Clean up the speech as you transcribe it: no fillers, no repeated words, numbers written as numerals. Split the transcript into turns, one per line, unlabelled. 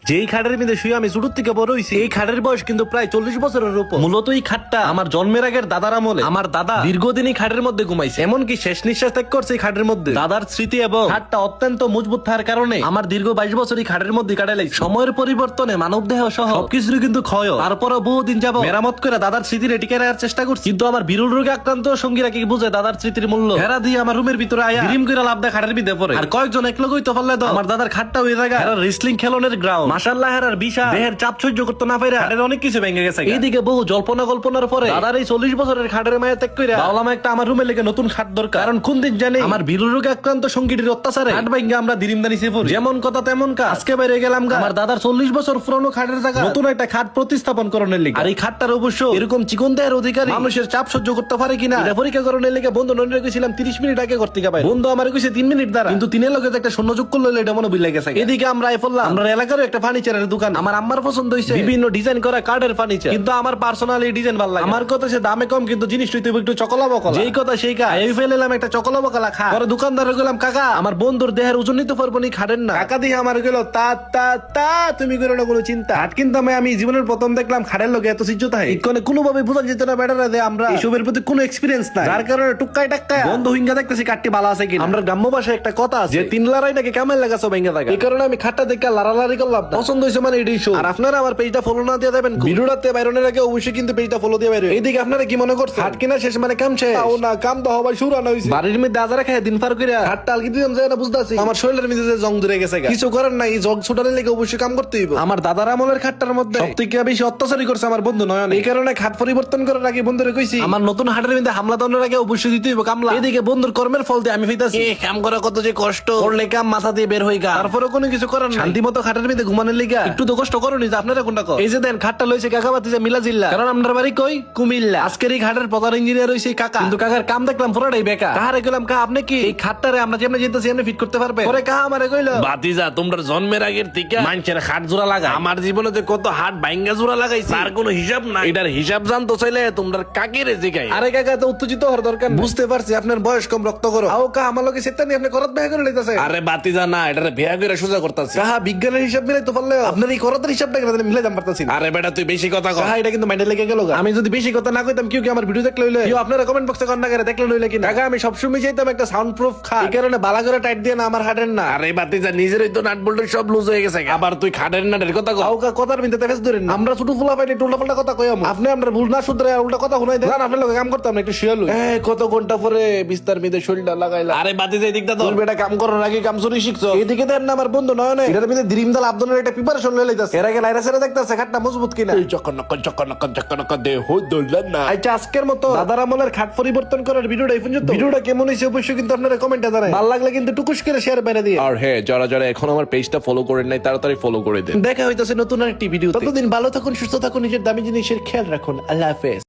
যেই খাটের মধ্যে শুয়ে আমি ছোট থেকে বড় হইছি, এই খাটের বয়স কিন্তু প্রায় 40 বছরের উপর। মূলত এই খাটটা আমার জন্মের আগের দাদার আমলে আমার দাদা দীর্ঘদিন এই খাটের মধ্যে ঘুমাইছে, এমনকি শেষ নিঃশ্বাস ত্যাগ করছে এই খাটের মধ্যে। দাদার স্মৃতি এবং খাটটা অত্যন্ত মজবুত থাকার কারণে আমার দীর্ঘ 22 বছর এই খাটের মধ্যে কাটাইছি। সময়ের পরিবর্তনে মানব দেহ সহ সবকিছুরই কিন্তু ক্ষয়, তারপরও বহুদিন যাবো মেরামত করে দাদার স্মৃতি টিকে রাখার চেষ্টা করছি। কিন্তু আমার বিরল রোগে আক্রান্ত সঙ্গীরা কি বুঝে দাদার স্মৃতির মূল্য? হেরা দিয়ে আমার রুমের ভিতরে আয়া ডিম করে লাভ দেয় খাটের ভিতরে পড়ে। আর কয়েকজন এক লগই তো পারলে তো আমার দাদার খাটটা হয়ে জায়গা হেরা রেসলিং খেলনের গ্রাউন্ড। মাশাআল্লাহ, হেরার বিশা দেহের চাপ সহ্য করতে না পাইরা খাটের অনেক কিছু ভেঙে গেছে। এইদিকে বহু জল্পনা কল্পনার পরে দাদার এই 40 বছরের খাটের মায়া ত্যাগ কইরা ভাবলাম একটা আমার রুমে লেগে নতুন খাট দরকার। কারণ কোন দিন জানি আমার বিরল রোগে আক্রান্ত সঙ্গীটির অত্যাচারে খাট ভাঙা আমরা দিরিমদানি সেফর। যেমন কথা তেমন কাজ। আজকে বাইরে গেলাম আমার দাদার 40 বছর পুরনো খাটের জায়গা নতুন একটা খাট প্রতিস্থাপন করণের লিগে। আর এই খাটটার অবশ্য এরকম চিকন দেহের অধিকারী মানুষের চাপ সহ্য করতে পারে কিনা এটা পরীক্ষা করণের লিগে বন্ধু নন্দিরে গেছিলাম 30 মিনিট আগে করতে পাই। বন্ধু আমার কইছে 3 মিনিট দ্বারা, কিন্তু তিনের লগে একটা শূন্যযোগ করলে এটা মনে বিল গেছে। এদিকে আমরা আইফল্লাম আমরা এলাকার একটা ফার্নিচারের দোকান। আমার আম্মার পছন্দ হইছে বিভিন্ন ডিজাইন করা কাঠের ফার্নিচার, কিন্তু আমার পার্সোনালি ডিজাইন ভালো লাগে। আমার কথা সে দামে কম, কিন্তু জিনিস তুই একটু চকলা বকলা। যেই কথা সেই কাজ আমি ফেলেলাম একটা চকলা বকলা খা। পরে দোকানদারে গেলাম, কাকা আমার বন্ধুর দেহের ওজন নিতে পারবো নি, খাটেন না। কাকা দিয়ে আমার গেল তা তা তা তুমি করো না কোনো চিন্তা। খাট কিন্তু আমি জীবনের প্রথম দেখলাম খাটের লোক এত সিজ্জত হয় ইকনে কোনোভাবে বোঝা যেত না বেটারা যে আমরা এসবের প্রতি কোনো এক্সপেরিয়েন্স নাই, যার কারণে টুক্কাই টাক্কায় বন্ধ হিঙ্গা দেখতেছি কাটটি ভালো আছে কিনা। আমরা গ্রাম্য ভাষায় একটা কথা আছে যে 3 লড়াই নাকি কেমন লাগাছো ভেঙ্গা থাকে। এই কারণে আমি খাটটা দেখে লারালারি করলাম, পছন্দ হয়েছে মানে এটাই শো। আর আপনারা আমার পেজটা ফলো না দিয়ে দেবেন, ভিডিওটাতে বাইরনের আগে অবশ্যই কিন্তু পেজটা ফলো দিয়ে বাইরে। এইদিকে আপনারা কি মনে করছেন খাট কিনা শেষ মানে কাম শেষ? ও না, কাম তো হবার শুরু না হইছে। বাড়ির মধ্যে আজারা খায় দিন পার কইরা খাটটা আলগি দিলাম যায় না বুঝতাছি আমার শরীরের মধ্যে যে জং ধরে গেছে। কিছু করার নাই, জগ ছুটানোর লেগে অবশ্যই কাম করতে হইব। আমার দাদার আমলের খাটটার মধ্যে সবথেকে বেশি অত্যাচারী করছে আমার বন্ধু নয়ন। এই কারণে খাট পরিবর্তন করার আগে বন্ধুরে কইছি আমার নতুন হাটের মধ্যে হামলা দানোর আগে অবশ্যই দিতে হইব কামলা। এদিকে বন্ধুর কর্মের ফল দিয়ে আমি ফিতাছি কাম করা কত যে কষ্ট, করলে কাম মাথা দিয়ে বের হই গা। তারপরে কোনো কিছু করার নাই, শান্তি মতো খাটের মধ্যে ঘুমানোর লিগা একটু তো কষ্ট করনি। যে আপনারা কোনটা কর? এই যে দেন খাটটা লইছে কাকা বাতিজা মিলা জিল্লা, কারণ আপনার বাড়ি কই কুমিল্লা। আজকের এই খাটের প্রধান ইঞ্জিনিয়ার হইছে কাকা, কিন্তু কাকার কাম দেখলাম পুরোটাই বেকার। কাহারে গেলাম কা আপনি কি এই খাটটারে আমরা যেমন যেতেছি এমনি ফিট করতে পারবে? পরে কাহা আমারে কইলো,
বাতিজা তোমরা জন্মের আগের থেকে মানুষের হাট জোড়া লাগা, আমার জীবনে যে কত হাট ভাঙ্গা জোড়া লাগাইছে তার কোনো হিসাব নাই। এটার হিসাব জানতো চাইলে তোমরা কাকে রে জিগাই।
আরে কাকা তো উত্তেজিত হওয়ার দরকার নেই। বুঝতে পারছি আপনার বয়স কম, রক্ত করো। আও কা আমার লগে সেটা নিয়ে আপনি করত বিয়ে করে লইতাছে।
আরে বাতিজা না, এটারে বিয়া করে সোজা করতাছে।
কাহা বিজ্ঞানের হিসাব মিলাই তো পারলে আপনার এই করতের হিসাবটা কেন মিলে যাম পারতাছি।
আরে বেটা তুই বেশি কথা কর।
কাহা এটা কিন্তু মাইন্ডে লেগে গেল। আমি যদি বেশি কথা না কইতাম কেউ কি আমার ভিডিও দেখলে হইলে কেউ আপনারা কমেন্ট বক্সে কন্না করে দেখলে হইলে কি না। কাকা আমি সবসময় চাইতাম একটা সাউন্ড প্রুফ খাট, এই কারণে বালা করে টাইট দিয়ে না আমার হাটের না।
আরে বাতিজা নিজেরই তো নাট বল্টু সব লুজ হয়ে গেছে, আবার তুই খাটের নাটের কথা কর।
আও কা কথার ভিতরে ফেস ধরেন। আমরা ছোট ফুলা পাইনি উল্টা পাল্টা কথা কইম, আপনি আপনার ভুল না শুধরে উল্টা কথা শুনাই দেন। আপনার লগে কাম করতাম না একটু শিয়াল কত ঘন্টা পরে বিস্তার মিদে শরীরটা লাগাইলা।
আরে বাতিজা এদিকটা তো
বেটা কাম করার আগে কাম চুরি শিখছো। এদিকে দেন না আমার বন্ধু নয় না, এটার মধ্যে দ্রিমদাল আব্দুলের একটা প্রিপারেশন লয়ে লইতাছে। এর আগে লাইরা সেরা দেখতাছে খাটটা মজবুত কিনা।
এই চকনক দে হই দৌড়লেন না।
আচ্ছা আজকের মতো দাদার আমলের খাট পরিবর্তন করার ভিডিওটা এই পর্যন্ত। ভিডিওটা কেমন হয়েছে অবশ্যই কিন্তু আপনারা কমেন্টে জানান। ভালো লাগলে কিন্তু টুকুস করে শেয়ার বাইরে দিয়ে।
আর হ্যাঁ, যারা যারা এখন আমার পেজটা ফলো করেন নাই তাড়াতাড়ি ফলো করে দেন।
দেখা হইতাছে নতুন আরেকটি ভিডিও। ততদিন ভালো থাকুন, সুস্থ থাকুন, নিজের দামি জিনিসের খেয়াল রাখুন। আল্লাহ হাফেজ।